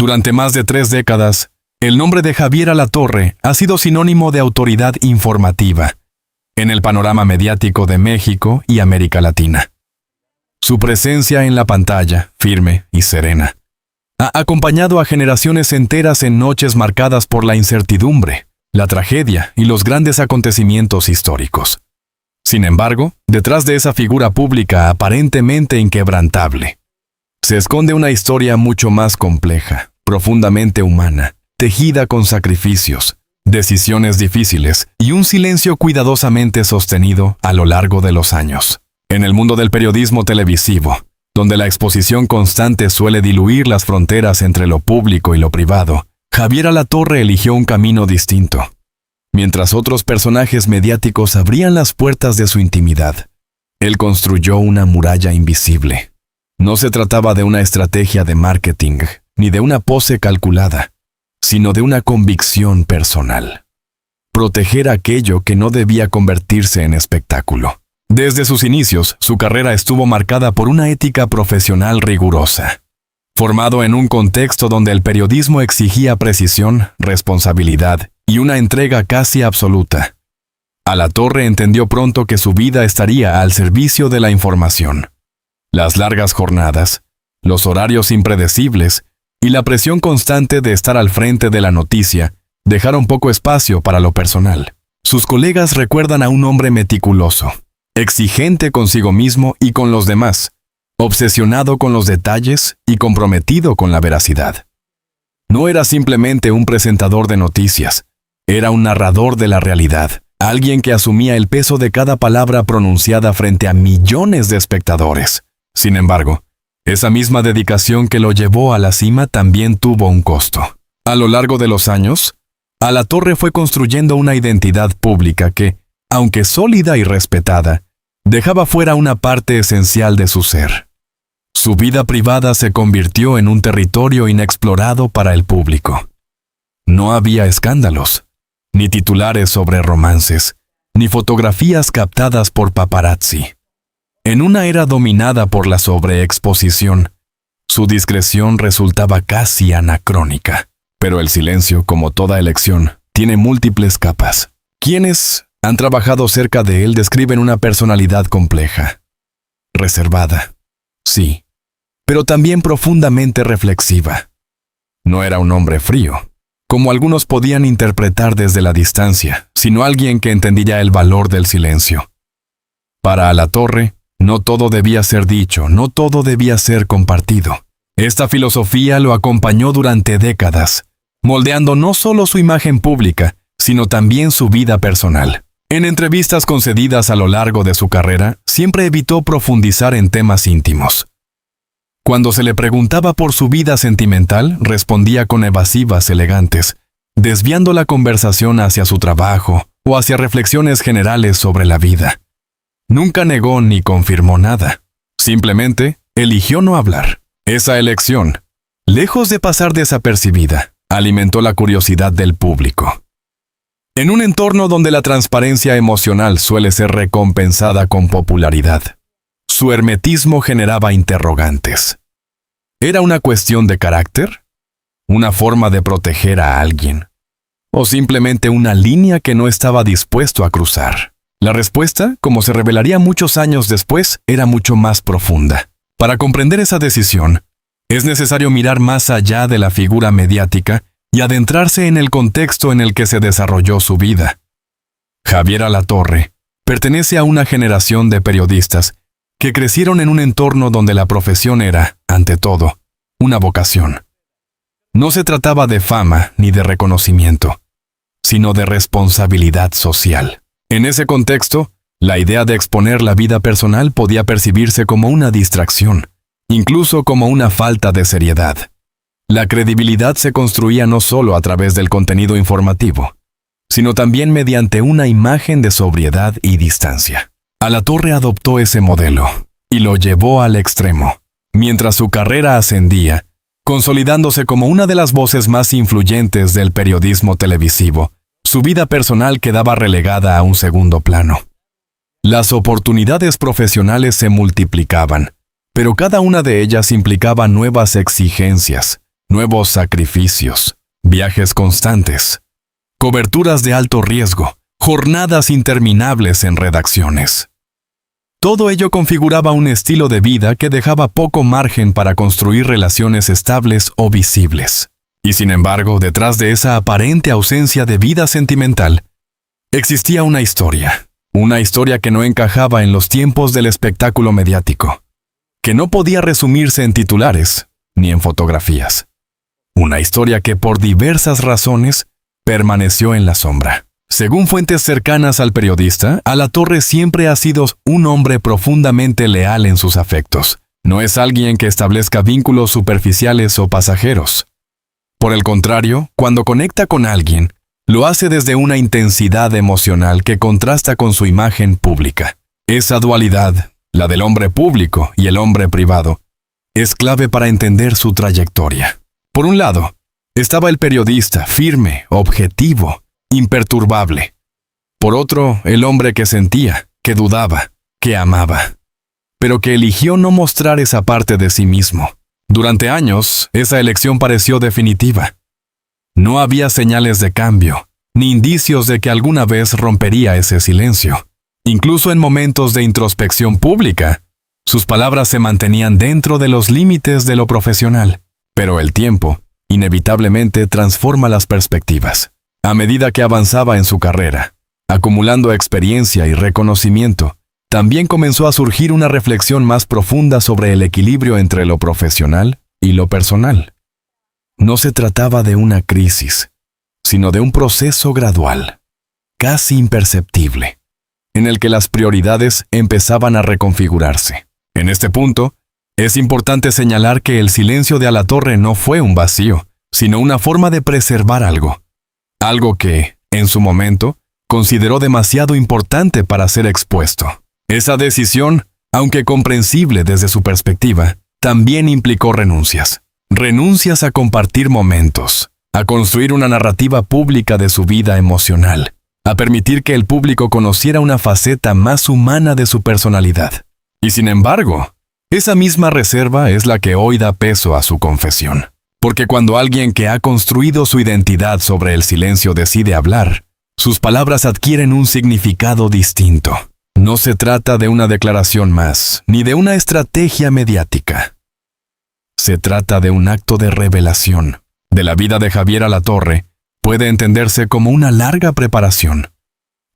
Durante más de 3 décadas, el nombre de Javier Alatorre ha sido sinónimo de autoridad informativa en el panorama mediático de México y América Latina. Su presencia en la pantalla, firme y serena, ha acompañado a generaciones enteras en noches marcadas por la incertidumbre, la tragedia y los grandes acontecimientos históricos. Sin embargo, detrás de esa figura pública aparentemente inquebrantable, se esconde una historia mucho más compleja, profundamente humana, tejida con sacrificios, decisiones difíciles y un silencio cuidadosamente sostenido a lo largo de los años. En el mundo del periodismo televisivo, donde la exposición constante suele diluir las fronteras entre lo público y lo privado, Javier Alatorre eligió un camino distinto. Mientras otros personajes mediáticos abrían las puertas de su intimidad, él construyó una muralla invisible. No se trataba de una estrategia de marketing, ni de una pose calculada, sino de una convicción personal. Proteger aquello que no debía convertirse en espectáculo. Desde sus inicios, su carrera estuvo marcada por una ética profesional rigurosa. Formado en un contexto donde el periodismo exigía precisión, responsabilidad y una entrega casi absoluta, Alatorre entendió pronto que su vida estaría al servicio de la información. Las largas jornadas, los horarios impredecibles y la presión constante de estar al frente de la noticia dejaron poco espacio para lo personal. Sus colegas recuerdan a un hombre meticuloso, exigente consigo mismo y con los demás, obsesionado con los detalles y comprometido con la veracidad. No era simplemente un presentador de noticias, era un narrador de la realidad, alguien que asumía el peso de cada palabra pronunciada frente a millones de espectadores. Sin embargo, esa misma dedicación que lo llevó a la cima también tuvo un costo. A lo largo de los años, Alatorre fue construyendo una identidad pública que, aunque sólida y respetada, dejaba fuera una parte esencial de su ser. Su vida privada se convirtió en un territorio inexplorado para el público. No había escándalos, ni titulares sobre romances, ni fotografías captadas por paparazzi. En una era dominada por la sobreexposición, su discreción resultaba casi anacrónica. Pero el silencio, como toda elección, tiene múltiples capas. Quienes han trabajado cerca de él describen una personalidad compleja, reservada, sí, pero también profundamente reflexiva. No era un hombre frío, como algunos podían interpretar desde la distancia, sino alguien que entendía el valor del silencio. Para Alatorre, no todo debía ser dicho, no todo debía ser compartido. Esta filosofía lo acompañó durante décadas, moldeando no solo su imagen pública, sino también su vida personal. En entrevistas concedidas a lo largo de su carrera, siempre evitó profundizar en temas íntimos. Cuando se le preguntaba por su vida sentimental, respondía con evasivas elegantes, desviando la conversación hacia su trabajo o hacia reflexiones generales sobre la vida. Nunca negó ni confirmó nada. Simplemente eligió no hablar. Esa elección, lejos de pasar desapercibida, alimentó la curiosidad del público. En un entorno donde la transparencia emocional suele ser recompensada con popularidad, su hermetismo generaba interrogantes. ¿Era una cuestión de carácter? ¿Una forma de proteger a alguien? ¿O simplemente una línea que no estaba dispuesto a cruzar? La respuesta, como se revelaría muchos años después, era mucho más profunda. Para comprender esa decisión, es necesario mirar más allá de la figura mediática y adentrarse en el contexto en el que se desarrolló su vida. Javier Alatorre pertenece a una generación de periodistas que crecieron en un entorno donde la profesión era, ante todo, una vocación. No se trataba de fama ni de reconocimiento, sino de responsabilidad social. En ese contexto, la idea de exponer la vida personal podía percibirse como una distracción, incluso como una falta de seriedad. La credibilidad se construía no solo a través del contenido informativo, sino también mediante una imagen de sobriedad y distancia. Alatorre adoptó ese modelo y lo llevó al extremo, mientras su carrera ascendía, consolidándose como una de las voces más influyentes del periodismo televisivo. Su vida personal quedaba relegada a un segundo plano. Las oportunidades profesionales se multiplicaban, pero cada una de ellas implicaba nuevas exigencias, nuevos sacrificios, viajes constantes, coberturas de alto riesgo, jornadas interminables en redacciones. Todo ello configuraba un estilo de vida que dejaba poco margen para construir relaciones estables o visibles. Y sin embargo, detrás de esa aparente ausencia de vida sentimental, existía una historia que no encajaba en los tiempos del espectáculo mediático, que no podía resumirse en titulares ni en fotografías. Una historia que por diversas razones permaneció en la sombra. Según fuentes cercanas al periodista, Alatorre siempre ha sido un hombre profundamente leal en sus afectos. No es alguien que establezca vínculos superficiales o pasajeros. Por el contrario, cuando conecta con alguien, lo hace desde una intensidad emocional que contrasta con su imagen pública. Esa dualidad, la del hombre público y el hombre privado, es clave para entender su trayectoria. Por un lado, estaba el periodista, firme, objetivo, imperturbable. Por otro, el hombre que sentía, que dudaba, que amaba, pero que eligió no mostrar esa parte de sí mismo. Durante años, esa elección pareció definitiva. No había señales de cambio, ni indicios de que alguna vez rompería ese silencio. Incluso en momentos de introspección pública, sus palabras se mantenían dentro de los límites de lo profesional. Pero el tiempo, inevitablemente, transforma las perspectivas. A medida que avanzaba en su carrera, acumulando experiencia y reconocimiento, también comenzó a surgir una reflexión más profunda sobre el equilibrio entre lo profesional y lo personal. No se trataba de una crisis, sino de un proceso gradual, casi imperceptible, en el que las prioridades empezaban a reconfigurarse. En este punto, es importante señalar que el silencio de Alatorre no fue un vacío, sino una forma de preservar algo que, en su momento, consideró demasiado importante para ser expuesto. Esa decisión, aunque comprensible desde su perspectiva, también implicó renuncias. Renuncias a compartir momentos, a construir una narrativa pública de su vida emocional, a permitir que el público conociera una faceta más humana de su personalidad. Y sin embargo, esa misma reserva es la que hoy da peso a su confesión. Porque cuando alguien que ha construido su identidad sobre el silencio decide hablar, sus palabras adquieren un significado distinto. No se trata de una declaración más, ni de una estrategia mediática. Se trata de un acto de revelación. De la vida de Javier Alatorre puede entenderse como una larga preparación.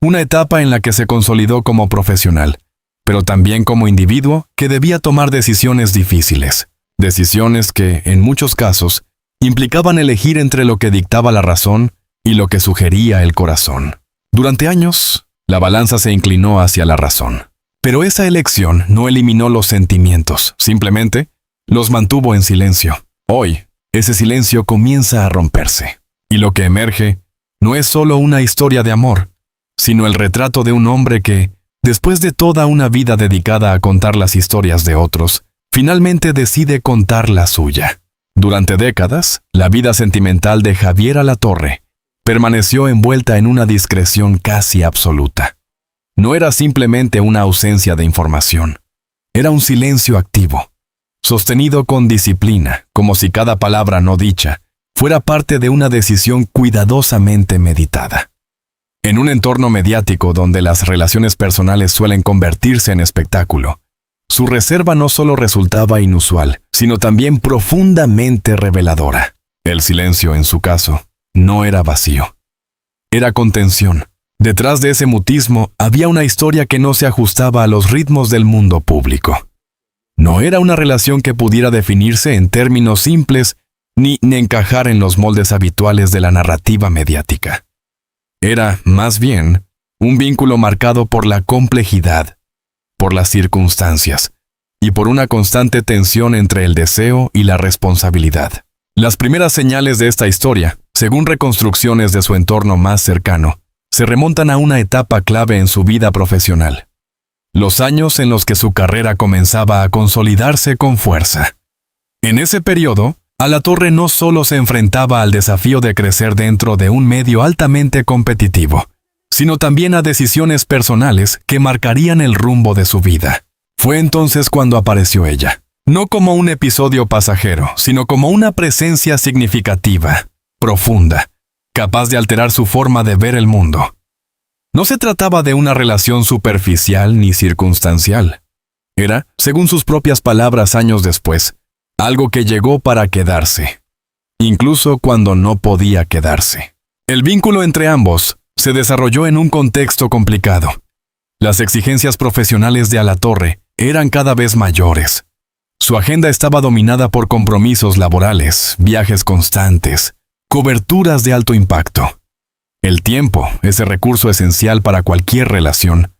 Una etapa en la que se consolidó como profesional, pero también como individuo que debía tomar decisiones difíciles. Decisiones que, en muchos casos, implicaban elegir entre lo que dictaba la razón y lo que sugería el corazón. Durante años, la balanza se inclinó hacia la razón. Pero esa elección no eliminó los sentimientos, simplemente los mantuvo en silencio. Hoy, ese silencio comienza a romperse. Y lo que emerge no es solo una historia de amor, sino el retrato de un hombre que, después de toda una vida dedicada a contar las historias de otros, finalmente decide contar la suya. Durante décadas, la vida sentimental de Javier Alatorre permaneció envuelta en una discreción casi absoluta. No era simplemente una ausencia de información, era un silencio activo, sostenido con disciplina, como si cada palabra no dicha fuera parte de una decisión cuidadosamente meditada. En un entorno mediático donde las relaciones personales suelen convertirse en espectáculo, su reserva no solo resultaba inusual, sino también profundamente reveladora. El silencio, en su caso, no era vacío. Era contención. Detrás de ese mutismo había una historia que no se ajustaba a los ritmos del mundo público. No era una relación que pudiera definirse en términos simples ni encajar en los moldes habituales de la narrativa mediática. Era, más bien, un vínculo marcado por la complejidad, por las circunstancias y por una constante tensión entre el deseo y la responsabilidad. Las primeras señales de esta historia, según reconstrucciones de su entorno más cercano, se remontan a una etapa clave en su vida profesional. Los años en los que su carrera comenzaba a consolidarse con fuerza. En ese periodo, Alatorre no solo se enfrentaba al desafío de crecer dentro de un medio altamente competitivo, sino también a decisiones personales que marcarían el rumbo de su vida. Fue entonces cuando apareció ella, no como un episodio pasajero, sino como una presencia significativa, profunda, capaz de alterar su forma de ver el mundo. No se trataba de una relación superficial ni circunstancial. Era, según sus propias palabras años después, algo que llegó para quedarse, incluso cuando no podía quedarse. El vínculo entre ambos se desarrolló en un contexto complicado. Las exigencias profesionales de Alatorre eran cada vez mayores. Su agenda estaba dominada por compromisos laborales, viajes constantes, coberturas de alto impacto. El tiempo, ese recurso esencial para cualquier relación,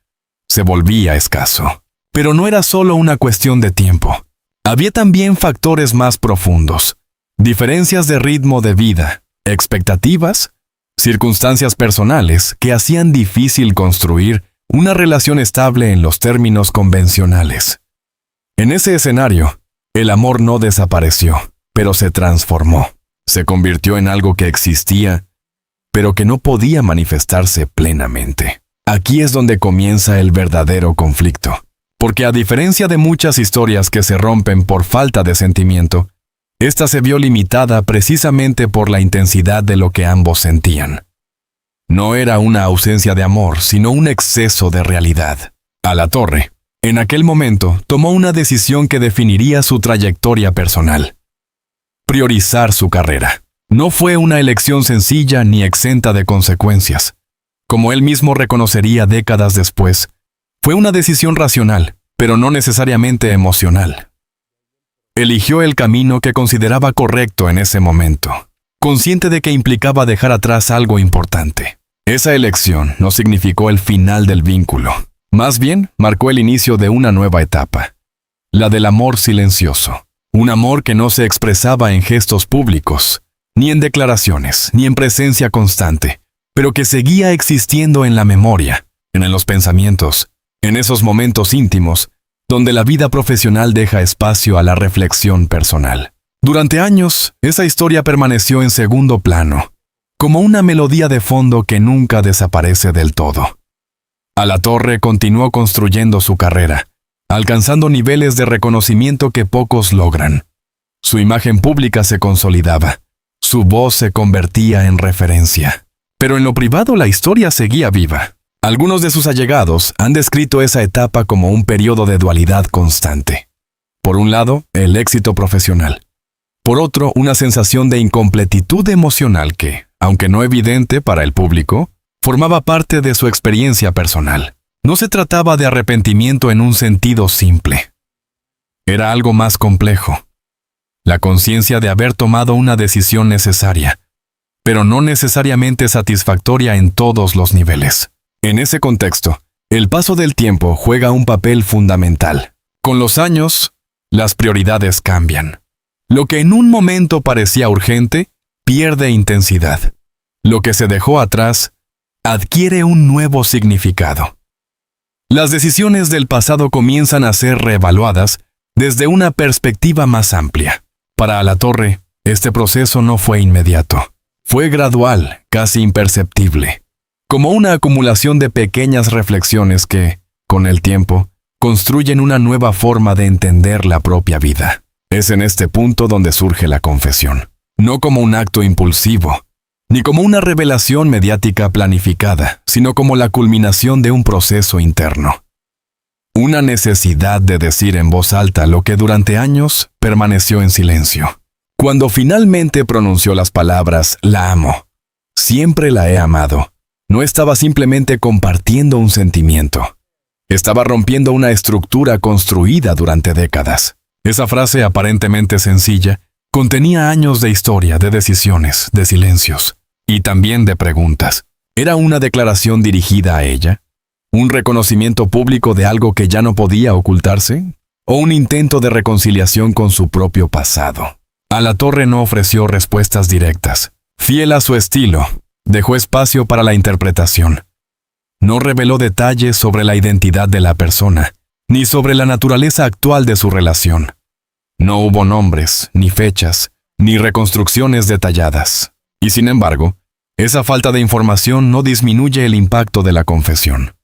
se volvía escaso. Pero no era solo una cuestión de tiempo. Había también factores más profundos, diferencias de ritmo de vida, expectativas, circunstancias personales que hacían difícil construir una relación estable en los términos convencionales. En ese escenario, el amor no desapareció, pero se transformó. Se convirtió en algo que existía, pero que no podía manifestarse plenamente. Aquí es donde comienza el verdadero conflicto. Porque a diferencia de muchas historias que se rompen por falta de sentimiento, esta se vio limitada precisamente por la intensidad de lo que ambos sentían. No era una ausencia de amor, sino un exceso de realidad. Alatorre, en aquel momento, tomó una decisión que definiría su trayectoria personal. Priorizar su carrera. No fue una elección sencilla ni exenta de consecuencias. Como él mismo reconocería décadas después, fue una decisión racional, pero no necesariamente emocional. Eligió el camino que consideraba correcto en ese momento, consciente de que implicaba dejar atrás algo importante. Esa elección no significó el final del vínculo, más bien marcó el inicio de una nueva etapa, la del amor silencioso, un amor que no se expresaba en gestos públicos, ni en declaraciones, ni en presencia constante, pero que seguía existiendo en la memoria, en los pensamientos, en esos momentos íntimos, donde la vida profesional deja espacio a la reflexión personal. Durante años, esa historia permaneció en segundo plano, como una melodía de fondo que nunca desaparece del todo. Alatorre continuó construyendo su carrera, alcanzando niveles de reconocimiento que pocos logran. Su imagen pública se consolidaba, su voz se convertía en referencia. Pero en lo privado la historia seguía viva. Algunos de sus allegados han descrito esa etapa como un periodo de dualidad constante. Por un lado, el éxito profesional. Por otro, una sensación de incompletitud emocional que, aunque no evidente para el público, formaba parte de su experiencia personal. No se trataba de arrepentimiento en un sentido simple. Era algo más complejo. La conciencia de haber tomado una decisión necesaria, pero no necesariamente satisfactoria en todos los niveles. En ese contexto, el paso del tiempo juega un papel fundamental. Con los años, las prioridades cambian. Lo que en un momento parecía urgente, pierde intensidad. Lo que se dejó atrás, adquiere un nuevo significado. Las decisiones del pasado comienzan a ser reevaluadas desde una perspectiva más amplia. Para Alatorre, este proceso no fue inmediato. Fue gradual, casi imperceptible, como una acumulación de pequeñas reflexiones que, con el tiempo, construyen una nueva forma de entender la propia vida. Es en este punto donde surge la confesión, no como un acto impulsivo, ni como una revelación mediática planificada, sino como la culminación de un proceso interno. Una necesidad de decir en voz alta lo que durante años permaneció en silencio. Cuando finalmente pronunció las palabras «la amo», «siempre la he amado», no estaba simplemente compartiendo un sentimiento. Estaba rompiendo una estructura construida durante décadas. Esa frase aparentemente sencilla contenía años de historia, de decisiones, de silencios y también de preguntas. ¿Era una declaración dirigida a ella? ¿Un reconocimiento público de algo que ya no podía ocultarse? ¿O un intento de reconciliación con su propio pasado? Alatorre no ofreció respuestas directas. Fiel a su estilo, dejó espacio para la interpretación. No reveló detalles sobre la identidad de la persona, ni sobre la naturaleza actual de su relación. No hubo nombres, ni fechas, ni reconstrucciones detalladas. Y sin embargo, esa falta de información no disminuye el impacto de la confesión.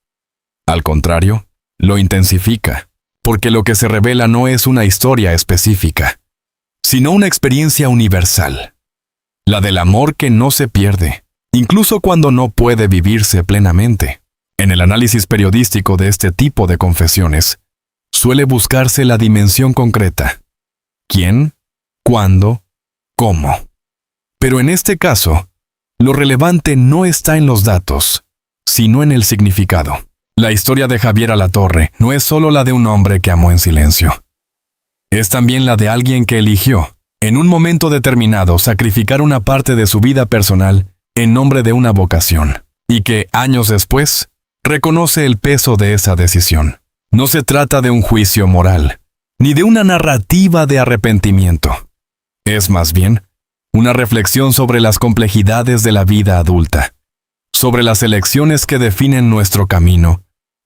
Al contrario, lo intensifica. porque lo que se revela no es una historia específica, sino una experiencia universal, la del amor que no se pierde, incluso cuando no puede vivirse plenamente. En el análisis periodístico de este tipo de confesiones, suele buscarse la dimensión concreta: ¿quién? ¿Cuándo? ¿Cómo? Pero en este caso, lo relevante no está en los datos, sino en el significado. La historia de Javier Alatorre no es solo la de un hombre que amó en silencio. Es también la de alguien que eligió, en un momento determinado, sacrificar una parte de su vida personal en nombre de una vocación, y que, años después, reconoce el peso de esa decisión. No se trata de un juicio moral, ni de una narrativa de arrepentimiento. Es más bien una reflexión sobre las complejidades de la vida adulta, sobre las elecciones que definen nuestro camino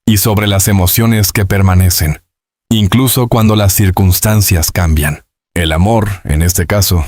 y sobre las emociones que permanecen, incluso cuando las circunstancias cambian. El amor, en este caso,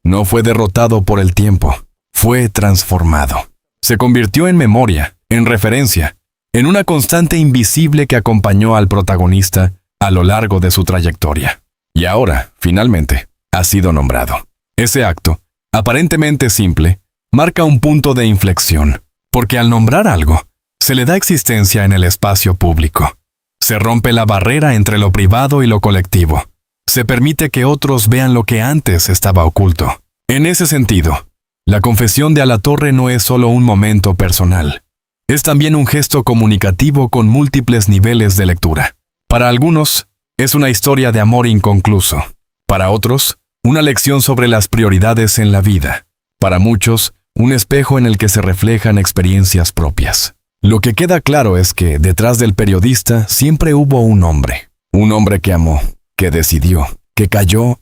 no fue derrotado por el tiempo, fue transformado. Se convirtió en memoria, en referencia, en una constante invisible que acompañó al protagonista a lo largo de su trayectoria. Y ahora, finalmente, ha sido nombrado. Ese acto, aparentemente simple, marca un punto de inflexión, porque al nombrar algo, se le da existencia en el espacio público. Se rompe la barrera entre lo privado y lo colectivo. Se permite que otros vean lo que antes estaba oculto. En ese sentido, la confesión de Alatorre no es solo un momento personal. Es también un gesto comunicativo con múltiples niveles de lectura. Para algunos, es una historia de amor inconcluso. Para otros, una lección sobre las prioridades en la vida. Para muchos, un espejo en el que se reflejan experiencias propias. Lo que queda claro es que detrás del periodista siempre hubo un hombre que amó, que decidió, que cayó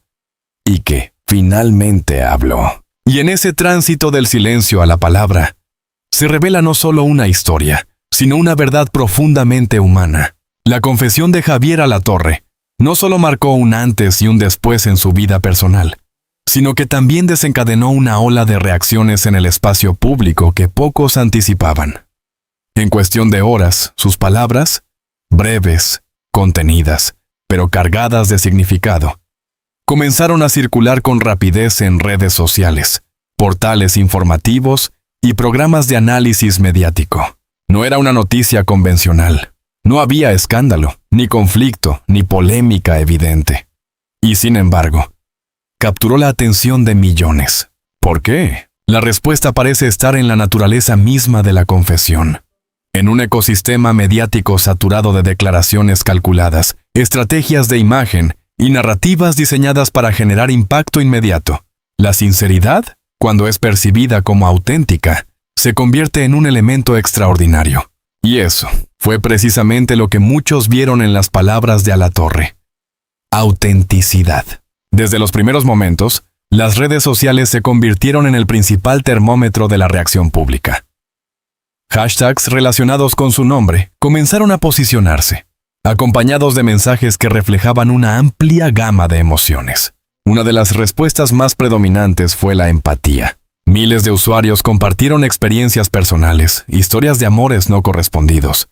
y que finalmente habló. Y en ese tránsito del silencio a la palabra, se revela no solo una historia, sino una verdad profundamente humana. La confesión de Javier Alatorre no solo marcó un antes y un después en su vida personal, sino que también desencadenó una ola de reacciones en el espacio público que pocos anticipaban. En cuestión de horas, sus palabras, breves, contenidas, pero cargadas de significado, comenzaron a circular con rapidez en redes sociales, portales informativos y programas de análisis mediático. No era una noticia convencional. No había escándalo, ni conflicto, ni polémica evidente. Y sin embargo, capturó la atención de millones. ¿Por qué? La respuesta parece estar en la naturaleza misma de la confesión. En un ecosistema mediático saturado de declaraciones calculadas, estrategias de imagen y narrativas diseñadas para generar impacto inmediato, la sinceridad, cuando es percibida como auténtica, se convierte en un elemento extraordinario. Y eso fue precisamente lo que muchos vieron en las palabras de Alatorre. Autenticidad. Desde los primeros momentos, las redes sociales se convirtieron en el principal termómetro de la reacción pública. Hashtags relacionados con su nombre comenzaron a posicionarse, acompañados de mensajes que reflejaban una amplia gama de emociones. Una de las respuestas más predominantes fue la empatía. Miles de usuarios compartieron experiencias personales, historias de amores no correspondidos,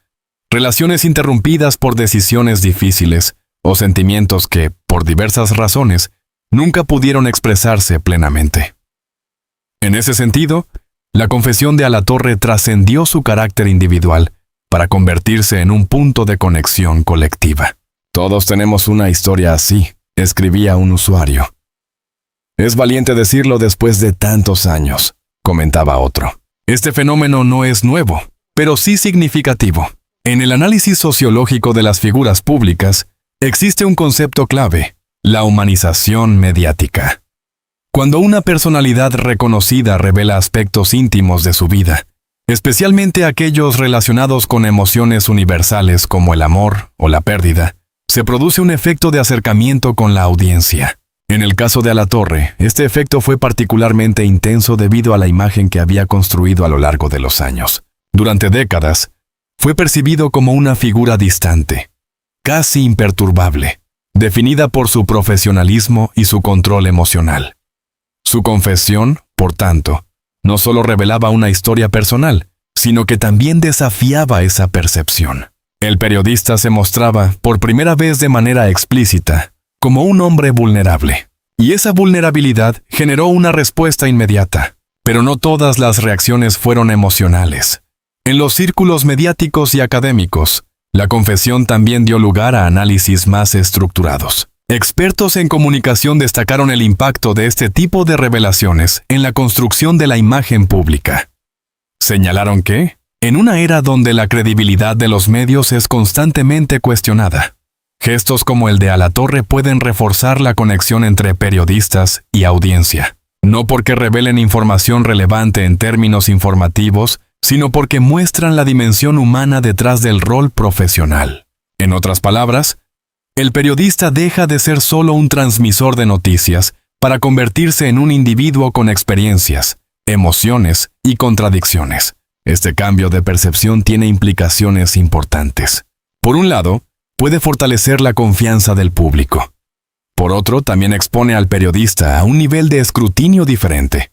relaciones interrumpidas por decisiones difíciles o sentimientos que, por diversas razones, nunca pudieron expresarse plenamente. En ese sentido, la confesión de Alatorre trascendió su carácter individual para convertirse en un punto de conexión colectiva. Todos tenemos una historia así, escribía un usuario. Es valiente decirlo después de tantos años, comentaba otro. Este fenómeno no es nuevo, pero sí significativo. En el análisis sociológico de las figuras públicas, existe un concepto clave: la humanización mediática. Cuando una personalidad reconocida revela aspectos íntimos de su vida, especialmente aquellos relacionados con emociones universales como el amor o la pérdida, se produce un efecto de acercamiento con la audiencia. En el caso de Alatorre, este efecto fue particularmente intenso debido a la imagen que había construido a lo largo de los años. Durante décadas, fue percibido como una figura distante, casi imperturbable, definida por su profesionalismo y su control emocional. Su confesión, por tanto, no solo revelaba una historia personal, sino que también desafiaba esa percepción. El periodista se mostraba, por primera vez de manera explícita, como un hombre vulnerable. Y esa vulnerabilidad generó una respuesta inmediata. Pero no todas las reacciones fueron emocionales. En los círculos mediáticos y académicos, la confesión también dio lugar a análisis más estructurados. Expertos en comunicación destacaron el impacto de este tipo de revelaciones en la construcción de la imagen pública. Señalaron que, en una era donde la credibilidad de los medios es constantemente cuestionada, gestos como el de Alatorre pueden reforzar la conexión entre periodistas y audiencia. No porque revelen información relevante en términos informativos, sino porque muestran la dimensión humana detrás del rol profesional. En otras palabras, el periodista deja de ser solo un transmisor de noticias para convertirse en un individuo con experiencias, emociones y contradicciones. Este cambio de percepción tiene implicaciones importantes. Por un lado, puede fortalecer la confianza del público. Por otro, también expone al periodista a un nivel de escrutinio diferente,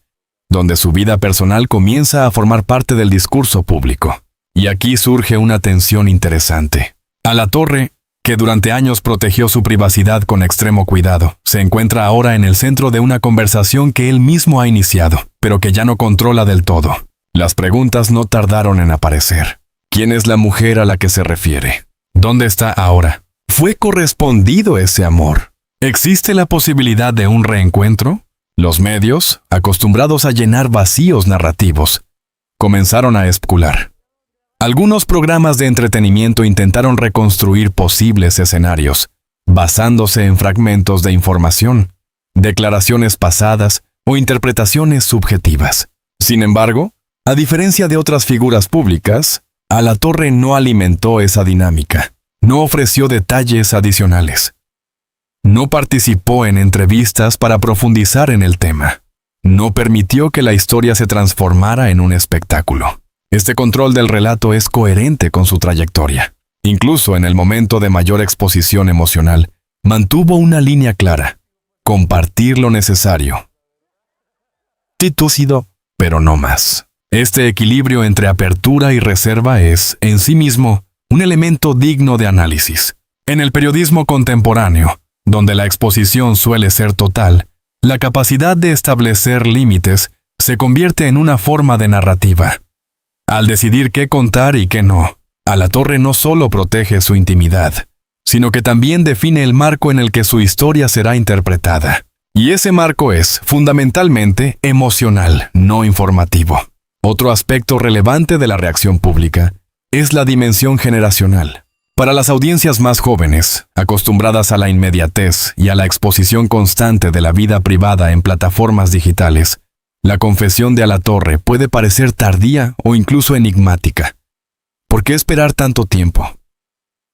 donde su vida personal comienza a formar parte del discurso público. Y aquí surge una tensión interesante. Alatorre, que durante años protegió su privacidad con extremo cuidado, se encuentra ahora en el centro de una conversación que él mismo ha iniciado, pero que ya no controla del todo. Las preguntas no tardaron en aparecer. ¿Quién es la mujer a la que se refiere? ¿Dónde está ahora? ¿Fue correspondido ese amor? ¿Existe la posibilidad de un reencuentro? Los medios, acostumbrados a llenar vacíos narrativos, comenzaron a especular. Algunos programas de entretenimiento intentaron reconstruir posibles escenarios, basándose en fragmentos de información, declaraciones pasadas o interpretaciones subjetivas. Sin embargo, a diferencia de otras figuras públicas, Alatorre no alimentó esa dinámica, no ofreció detalles adicionales. No participó en entrevistas para profundizar en el tema. No permitió que la historia se transformara en un espectáculo. Este control del relato es coherente con su trayectoria. Incluso en el momento de mayor exposición emocional, mantuvo una línea clara: compartir lo necesario. Túcido, pero no más. Este equilibrio entre apertura y reserva es, en sí mismo, un elemento digno de análisis. En el periodismo contemporáneo, donde la exposición suele ser total, la capacidad de establecer límites se convierte en una forma de narrativa. Al decidir qué contar y qué no, Alatorre no solo protege su intimidad, sino que también define el marco en el que su historia será interpretada. Y ese marco es, fundamentalmente, emocional, no informativo. Otro aspecto relevante de la reacción pública es la dimensión generacional. Para las audiencias más jóvenes, acostumbradas a la inmediatez y a la exposición constante de la vida privada en plataformas digitales, la confesión de Alatorre puede parecer tardía o incluso enigmática. ¿Por qué esperar tanto tiempo?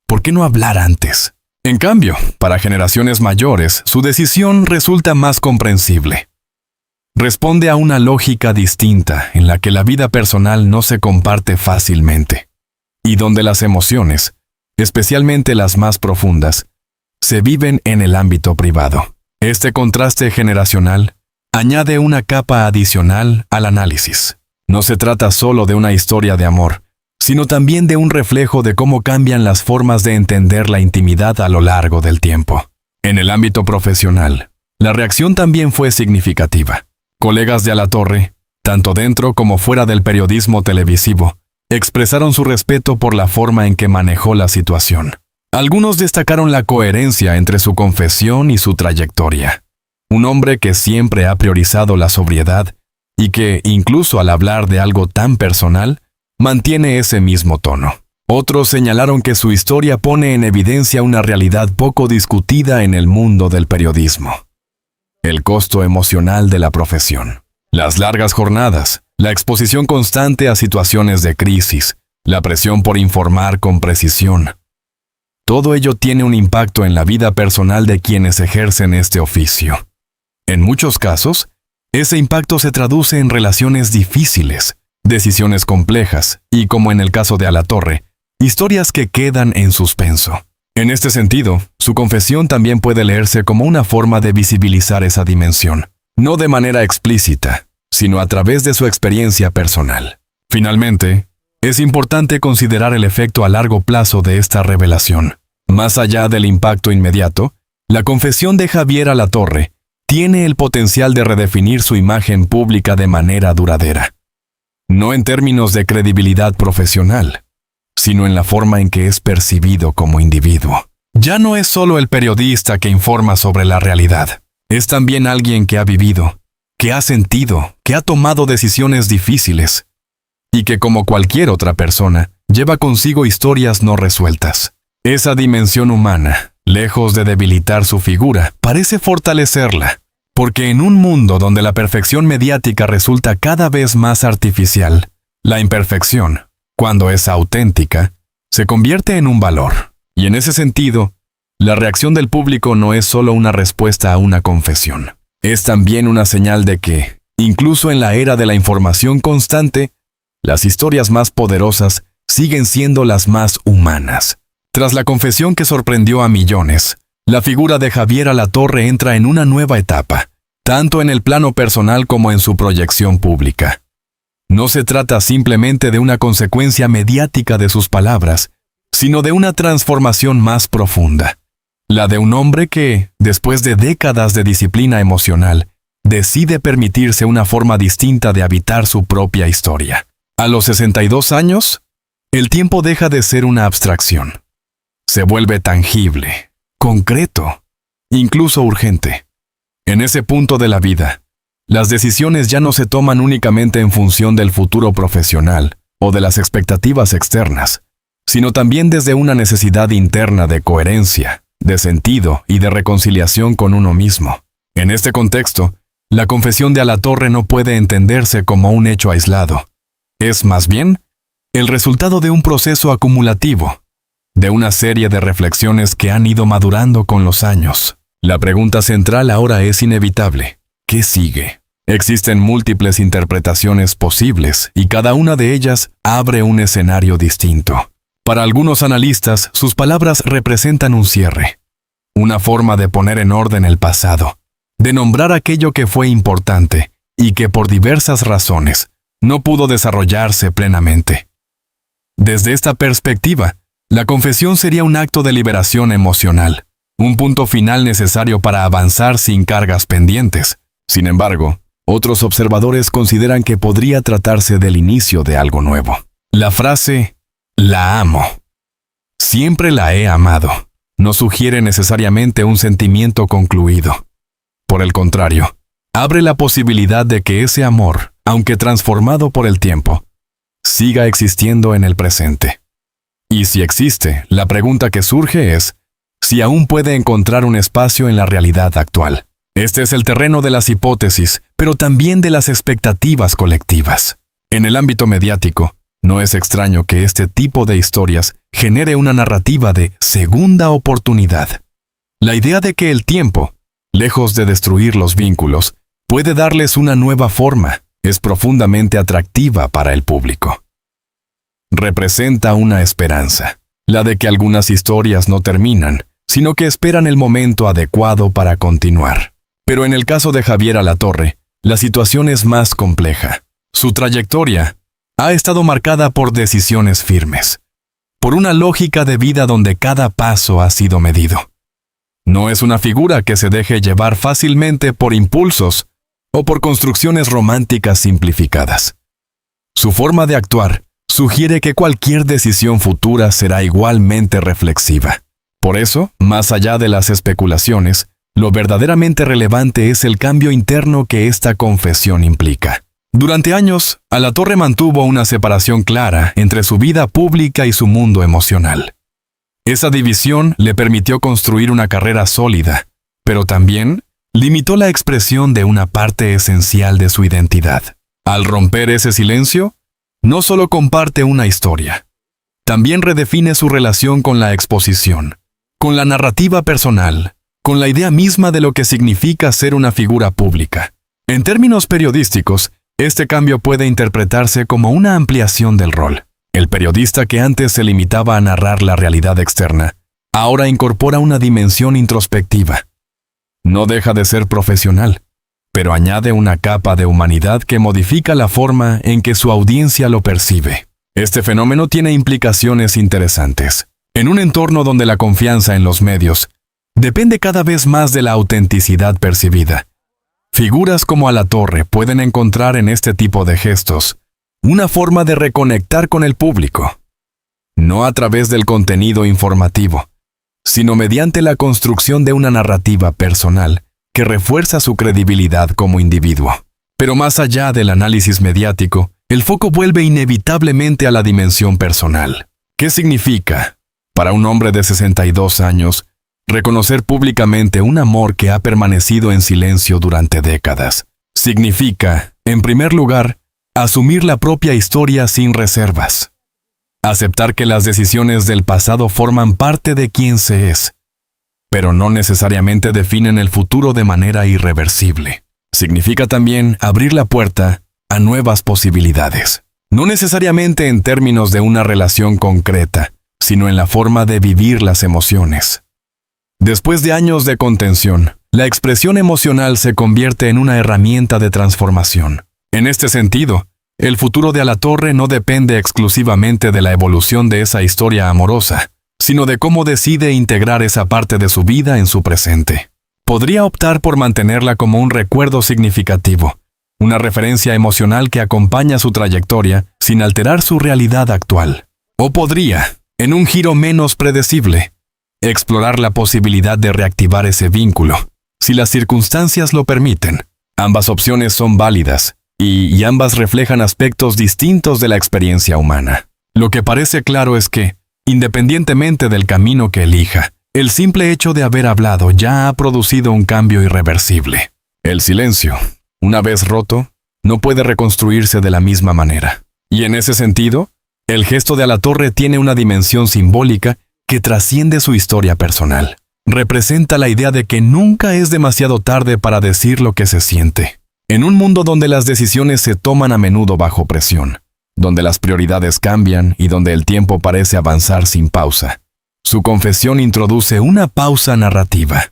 ¿Por qué no hablar antes? En cambio, para generaciones mayores, su decisión resulta más comprensible. Responde a una lógica distinta en la que la vida personal no se comparte fácilmente, y donde las emociones, especialmente las más profundas, se viven en el ámbito privado. Este contraste generacional añade una capa adicional al análisis. No se trata solo de una historia de amor, sino también de un reflejo de cómo cambian las formas de entender la intimidad a lo largo del tiempo. En el ámbito profesional, la reacción también fue significativa. Colegas de Alatorre, tanto dentro como fuera del periodismo televisivo, expresaron su respeto por la forma en que manejó la situación. Algunos destacaron la coherencia entre su confesión y su trayectoria. Un hombre que siempre ha priorizado la sobriedad y que, incluso al hablar de algo tan personal, mantiene ese mismo tono. Otros señalaron que su historia pone en evidencia una realidad poco discutida en el mundo del periodismo: el costo emocional de la profesión. Las largas jornadas, la exposición constante a situaciones de crisis, la presión por informar con precisión. Todo ello tiene un impacto en la vida personal de quienes ejercen este oficio. En muchos casos, ese impacto se traduce en relaciones difíciles, decisiones complejas y, como en el caso de Alatorre, historias que quedan en suspenso. En este sentido, su confesión también puede leerse como una forma de visibilizar esa dimensión, no de manera explícita, sino a través de su experiencia personal. Finalmente, es importante considerar el efecto a largo plazo de esta revelación. Más allá del impacto inmediato, la confesión de Javier Alatorre tiene el potencial de redefinir su imagen pública de manera duradera. No en términos de credibilidad profesional, sino en la forma en que es percibido como individuo. Ya no es solo el periodista que informa sobre la realidad, es también alguien que ha vivido, que ha sentido, que ha tomado decisiones difíciles, y que como cualquier otra persona, lleva consigo historias no resueltas. Esa dimensión humana, lejos de debilitar su figura, parece fortalecerla, porque en un mundo donde la perfección mediática resulta cada vez más artificial, la imperfección, cuando es auténtica, se convierte en un valor. Y en ese sentido, la reacción del público no es solo una respuesta a una confesión. Es también una señal de que, incluso en la era de la información constante, las historias más poderosas siguen siendo las más humanas. Tras la confesión que sorprendió a millones, la figura de Javier Alatorre entra en una nueva etapa, tanto en el plano personal como en su proyección pública. No se trata simplemente de una consecuencia mediática de sus palabras, sino de una transformación más profunda, la de un hombre que, después de décadas de disciplina emocional, decide permitirse una forma distinta de habitar su propia historia. A los 62 años, el tiempo deja de ser una abstracción. Se vuelve tangible, concreto, incluso urgente. En ese punto de la vida, las decisiones ya no se toman únicamente en función del futuro profesional o de las expectativas externas, sino también desde una necesidad interna de coherencia, de sentido y de reconciliación con uno mismo. En este contexto, la confesión de Alatorre no puede entenderse como un hecho aislado. Es, más bien, el resultado de un proceso acumulativo, de una serie de reflexiones que han ido madurando con los años. La pregunta central ahora es inevitable. ¿Qué sigue? Existen múltiples interpretaciones posibles y cada una de ellas abre un escenario distinto. Para algunos analistas, sus palabras representan un cierre, una forma de poner en orden el pasado, de nombrar aquello que fue importante y que por diversas razones no pudo desarrollarse plenamente. Desde esta perspectiva, la confesión sería un acto de liberación emocional, un punto final necesario para avanzar sin cargas pendientes. Sin embargo, otros observadores consideran que podría tratarse del inicio de algo nuevo. La frase «la amo», «siempre la he amado», no sugiere necesariamente un sentimiento concluido. Por el contrario, abre la posibilidad de que ese amor, aunque transformado por el tiempo, siga existiendo en el presente. Y si existe, la pregunta que surge es si aún puede encontrar un espacio en la realidad actual. Este es el terreno de las hipótesis, pero también de las expectativas colectivas. En el ámbito mediático, no es extraño que este tipo de historias genere una narrativa de segunda oportunidad. La idea de que el tiempo, lejos de destruir los vínculos, puede darles una nueva forma, es profundamente atractiva para el público. Representa una esperanza, la de que algunas historias no terminan, sino que esperan el momento adecuado para continuar. Pero en el caso de Javier Alatorre, la situación es más compleja. Su trayectoria ha estado marcada por decisiones firmes, por una lógica de vida donde cada paso ha sido medido. No es una figura que se deje llevar fácilmente por impulsos o por construcciones románticas simplificadas. Su forma de actuar sugiere que cualquier decisión futura será igualmente reflexiva. Por eso, más allá de las especulaciones, lo verdaderamente relevante es el cambio interno que esta confesión implica. Durante años, Alatorre mantuvo una separación clara entre su vida pública y su mundo emocional. Esa división le permitió construir una carrera sólida, pero también limitó la expresión de una parte esencial de su identidad. Al romper ese silencio, no solo comparte una historia, también redefine su relación con la exposición, con la narrativa personal, con la idea misma de lo que significa ser una figura pública. En términos periodísticos, este cambio puede interpretarse como una ampliación del rol. El periodista que antes se limitaba a narrar la realidad externa, ahora incorpora una dimensión introspectiva. No deja de ser profesional, pero añade una capa de humanidad que modifica la forma en que su audiencia lo percibe. Este fenómeno tiene implicaciones interesantes. En un entorno donde la confianza en los medios depende cada vez más de la autenticidad percibida, figuras como Alatorre pueden encontrar en este tipo de gestos una forma de reconectar con el público, no a través del contenido informativo, sino mediante la construcción de una narrativa personal que refuerza su credibilidad como individuo. Pero más allá del análisis mediático, el foco vuelve inevitablemente a la dimensión personal. ¿Qué significa, para un hombre de 62 años, reconocer públicamente un amor que ha permanecido en silencio durante décadas? Significa, en primer lugar, asumir la propia historia sin reservas. Aceptar que las decisiones del pasado forman parte de quién se es, pero no necesariamente definen el futuro de manera irreversible. Significa también abrir la puerta a nuevas posibilidades, no necesariamente en términos de una relación concreta, sino en la forma de vivir las emociones. Después de años de contención, la expresión emocional se convierte en una herramienta de transformación. En este sentido, el futuro de Alatorre no depende exclusivamente de la evolución de esa historia amorosa, sino de cómo decide integrar esa parte de su vida en su presente. Podría optar por mantenerla como un recuerdo significativo, una referencia emocional que acompaña su trayectoria sin alterar su realidad actual. O podría, en un giro menos predecible, explorar la posibilidad de reactivar ese vínculo, si las circunstancias lo permiten. Ambas opciones son válidas, y ambas reflejan aspectos distintos de la experiencia humana. Lo que parece claro es que, independientemente del camino que elija, el simple hecho de haber hablado ya ha producido un cambio irreversible. El silencio, una vez roto, no puede reconstruirse de la misma manera. Y en ese sentido, el gesto de Alatorre tiene una dimensión simbólica que trasciende su historia personal. Representa la idea de que nunca es demasiado tarde para decir lo que se siente. En un mundo donde las decisiones se toman a menudo bajo presión, donde las prioridades cambian y donde el tiempo parece avanzar sin pausa, su confesión introduce una pausa narrativa.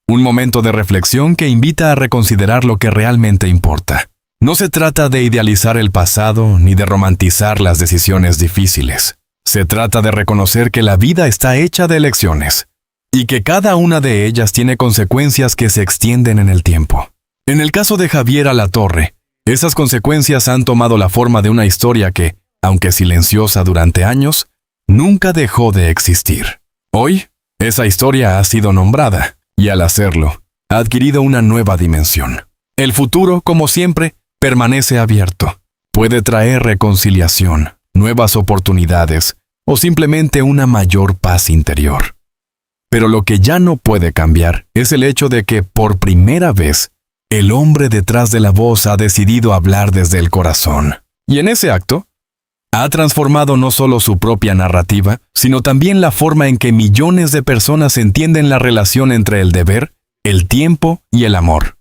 Un momento de reflexión que invita a reconsiderar lo que realmente importa. No se trata de idealizar el pasado ni de romantizar las decisiones difíciles. Se trata de reconocer que la vida está hecha de elecciones y que cada una de ellas tiene consecuencias que se extienden en el tiempo. En el caso de Javier Alatorre, esas consecuencias han tomado la forma de una historia que, aunque silenciosa durante años, nunca dejó de existir. Hoy, esa historia ha sido nombrada, y al hacerlo, ha adquirido una nueva dimensión. El futuro, como siempre, permanece abierto. Puede traer reconciliación, nuevas oportunidades, o simplemente una mayor paz interior. Pero lo que ya no puede cambiar es el hecho de que, por primera vez, el hombre detrás de la voz ha decidido hablar desde el corazón. Y en ese acto, ha transformado no solo su propia narrativa, sino también la forma en que millones de personas entienden la relación entre el deber, el tiempo y el amor.